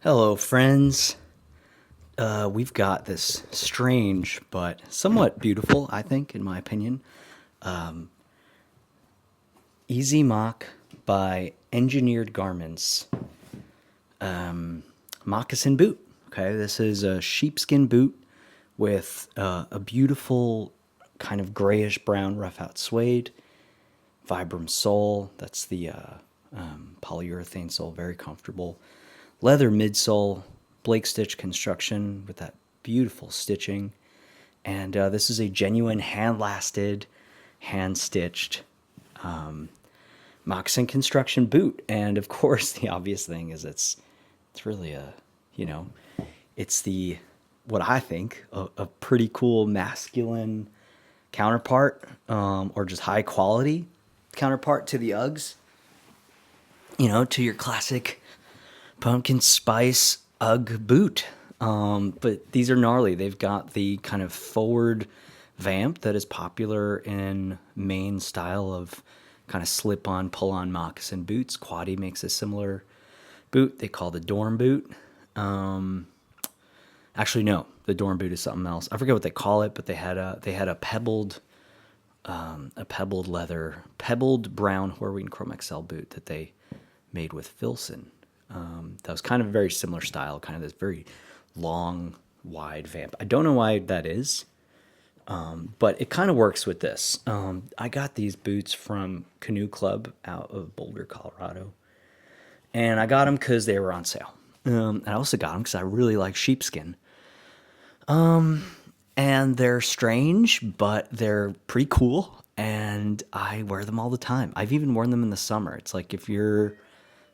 Hello, friends. We've got this strange but somewhat beautiful, I think, in my opinion, Easymoc by Engineered Garments moccasin boot. Okay, this is a sheepskin boot with a beautiful kind of grayish brown rough out suede, Vibram sole. That's the polyurethane sole, very comfortable. Leather midsole, Blake stitch construction with that beautiful stitching. And this is a genuine hand lasted, hand stitched moccasin construction boot. And of course, the obvious thing is it's really you know, it's the what I think a pretty cool masculine counterpart, or just high quality counterpart to the Uggs. To your classic pumpkin spice Ugg boot. But these are gnarly. They've got the kind of forward vamp that is popular in Maine style of kind of slip-on, pull-on moccasin boots. Quaddy makes a similar boot. They call the dorm boot. Actually, no, the dorm boot is something else. I forget what they call it, but they had a pebbled leather, pebbled brown Horween Chrome XL boot that they made with Filson. That was kind of a very similar style, kind of this very long, wide vamp. I don't know why that is, but it kind of works with this. I got these boots from Canoe Club out of Boulder, Colorado, and I got them because they were on sale. I also got them because I really like sheepskin. And they're strange, but they're pretty cool, and I wear them all the time. I've even worn them in the summer. It's like if you're,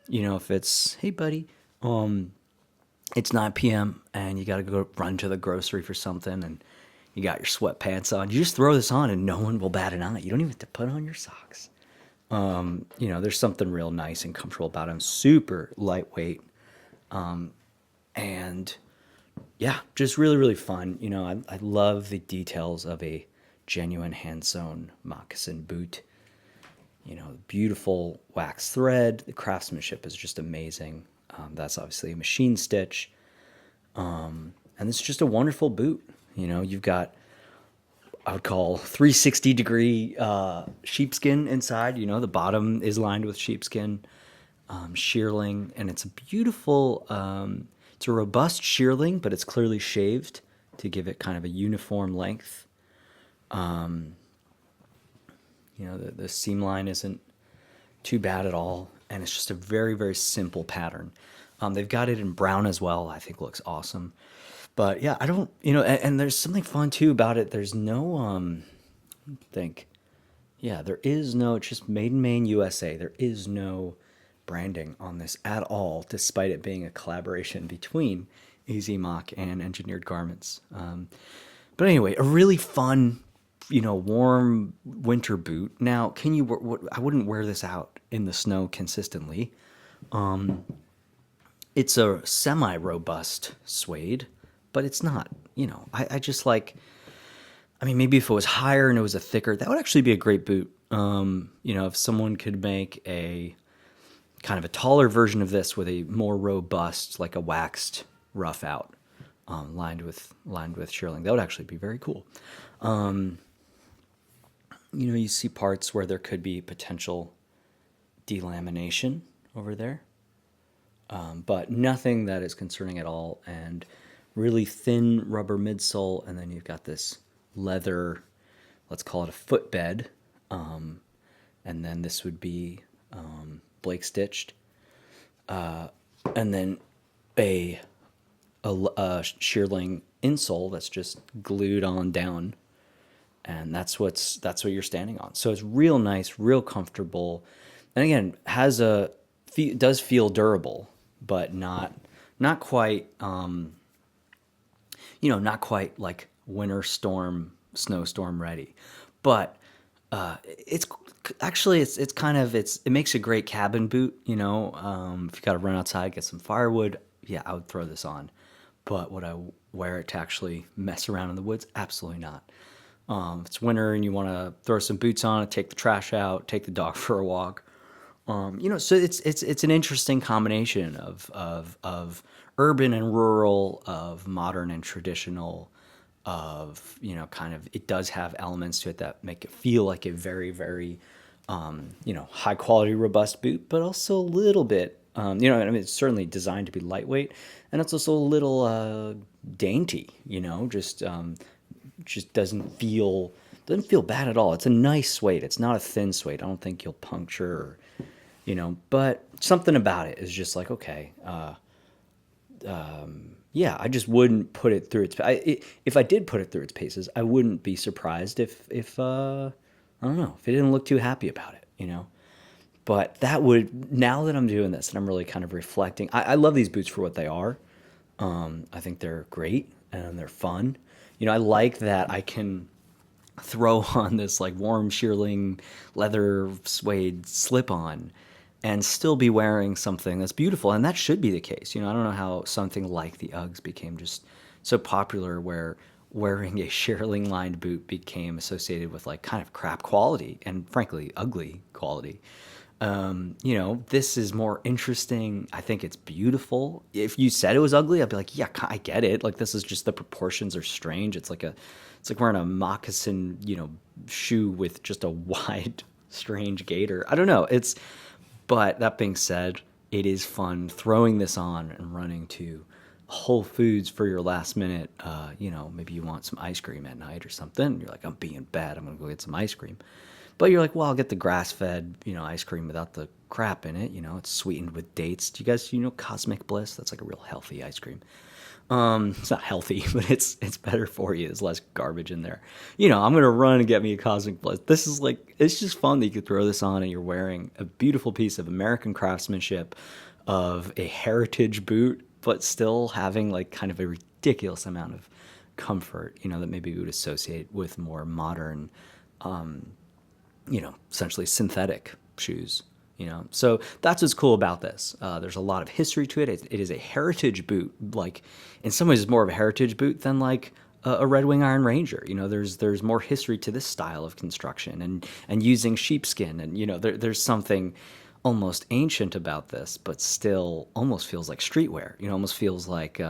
if it's, hey buddy, it's 9 p.m. and you got to go run to the grocery for something and you got your sweatpants on. You just throw this on and no one will bat an eye. You don't even have to put on your socks. There's something real nice and comfortable about them. Super lightweight. And yeah, just really, really fun. I love the details of a genuine hand-sewn moccasin boot. Beautiful wax thread. The craftsmanship is just amazing. That's obviously a machine stitch. And it's just a wonderful boot. You've got, I would call 360-degree sheepskin inside. The bottom is lined with sheepskin, shearling, and it's a beautiful, it's a robust shearling, but it's clearly shaved to give it kind of a uniform length. The seam line isn't too bad at all, and it's just a very, very simple pattern. They've got it in brown as well. I think looks awesome. But yeah, I don't, and there's something fun too about it. There's no, there is no, it's just made in Maine, USA. There is no branding on this at all, despite it being a collaboration between Easymoc and Engineered Garments. But anyway, a really fun, warm winter boot. Now, I wouldn't wear this out in the snow consistently. It's a semi-robust suede, but it's not, I just like, maybe if it was higher and it was a thicker, that would actually be a great boot. If someone could make a kind of a taller version of this with a more robust, like a waxed rough out, lined with shearling, that would actually be very cool. You see parts where there could be potential delamination over there, but nothing that is concerning at all. And really thin rubber midsole, and then you've got this leather, let's call it a footbed, and then this would be Blake stitched, and then a shearling insole that's just glued on down, and that's what you're standing on. So it's real nice, real comfortable, and again does feel durable, but not quite not quite like winter storm, snowstorm ready, but it's actually it makes a great cabin boot. If you got to run outside, get some firewood, yeah, I would throw this on. But would I wear it to actually mess around in the woods? Absolutely not. If it's winter and you want to throw some boots on, take the trash out, take the dog for a walk, So it's an interesting combination of urban and rural, of modern and traditional, of kind of, it does have elements to it that make it feel like a very very high quality robust boot, but also a little bit I mean it's certainly designed to be lightweight, and it's also a little dainty, just doesn't feel bad at all. It's a nice suede. It's not a thin suede. I don't think you'll puncture or, but something about it is just like, okay, yeah, I just wouldn't put it through if I did put it through its paces, I wouldn't be surprised if I don't know, if it didn't look too happy about it. But that would, now that I'm doing this and I'm really kind of reflecting, I love these boots for what they are. I think they're great and they're fun. I like that I can throw on this like warm shearling leather suede slip on and still be wearing something that's beautiful. And that should be the case. I don't know how something like the Uggs became just so popular, where wearing a shearling lined boot became associated with like kind of crap quality and frankly ugly quality. This is more interesting. I think it's beautiful. If you said it was ugly, I'd be like, yeah, I get it. Like, this is just, the proportions are strange. It's like wearing a moccasin, shoe with just a wide, strange gaiter. I don't know. But that being said, it is fun throwing this on and running to Whole Foods for your last minute. Maybe you want some ice cream at night or something. You're like, I'm being bad. I'm going to go get some ice cream. But you're like, well, I'll get the grass-fed, ice cream without the crap in it. It's sweetened with dates. Do you guys, Cosmic Bliss? That's like a real healthy ice cream. It's not healthy, but it's better for you. There's less garbage in there. I'm gonna run and get me a Cosmic Bliss. This is like, it's just fun that you could throw this on and you're wearing a beautiful piece of American craftsmanship, of a heritage boot, but still having like kind of a ridiculous amount of comfort. That maybe we would associate with more modern, essentially synthetic shoes. So that's what's cool about this. There's a lot of history to it. It is a heritage boot. Like, in some ways, it's more of a heritage boot than like a Red Wing Iron Ranger. There's more history to this style of construction and using sheepskin, and there's something almost ancient about this, but still almost feels like streetwear. Almost feels like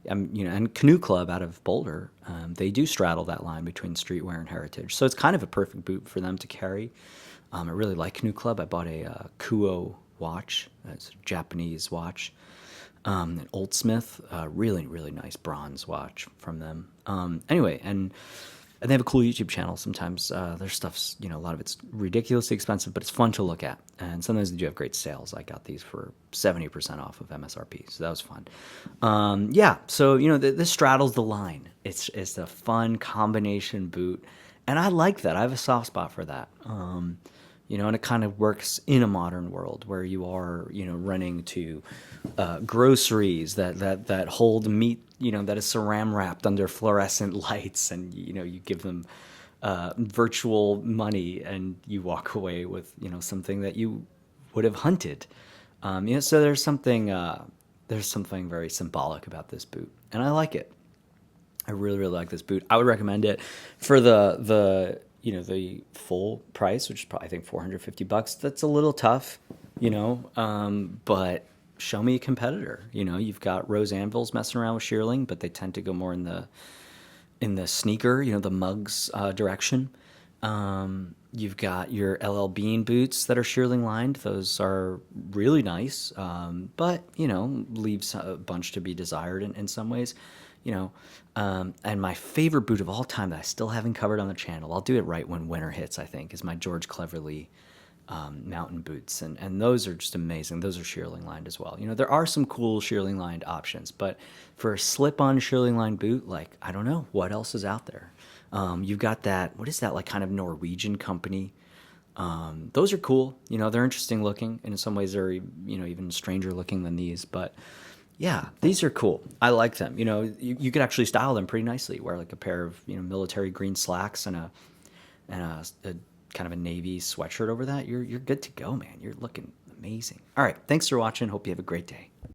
and Canoe Club out of Boulder, they do straddle that line between streetwear and heritage. So it's kind of a perfect boot for them to carry. I really like Canoe Club. I bought a Kuo watch. It's a Japanese watch. An Old Smith, really, really nice bronze watch from them. Anyway, and they have a cool YouTube channel. Sometimes their stuff's, a lot of it's ridiculously expensive, but it's fun to look at. And sometimes they do have great sales. I got these for 70% off of MSRP, so that was fun. Yeah, so, this straddles the line. It's a fun combination boot, and I like that. I have a soft spot for that. And it kind of works in a modern world where you are, running to groceries that hold meat, that is saran wrapped under fluorescent lights, and you give them virtual money, and you walk away with something that you would have hunted. So there's something very symbolic about this boot, and I like it. I really, really like this boot. I would recommend it for the full price, which is probably, I think, $450. That's a little tough, but show me a competitor. You've got Rose Anvils messing around with shearling, but they tend to go more in the sneaker, the mugs direction. You've got your LL Bean boots that are shearling lined. Those are really nice, but leaves a bunch to be desired in some ways. And my favorite boot of all time that I still haven't covered on the channel, I'll do it right when winter hits, I think, is my George Cleverly mountain boots. And those are just amazing. Those are shearling lined as well. There are some cool shearling lined options, but for a slip-on shearling lined boot, like, I don't know, what else is out there? You've got that, what is that, like kind of Norwegian company? Those are cool. They're interesting looking, and in some ways they're, even stranger looking than these, but yeah, these are cool. I like them. You could actually style them pretty nicely. Wear like a pair of military green slacks and a kind of a navy sweatshirt over that. You're good to go, man. You're looking amazing. All right, thanks for watching. Hope you have a great day.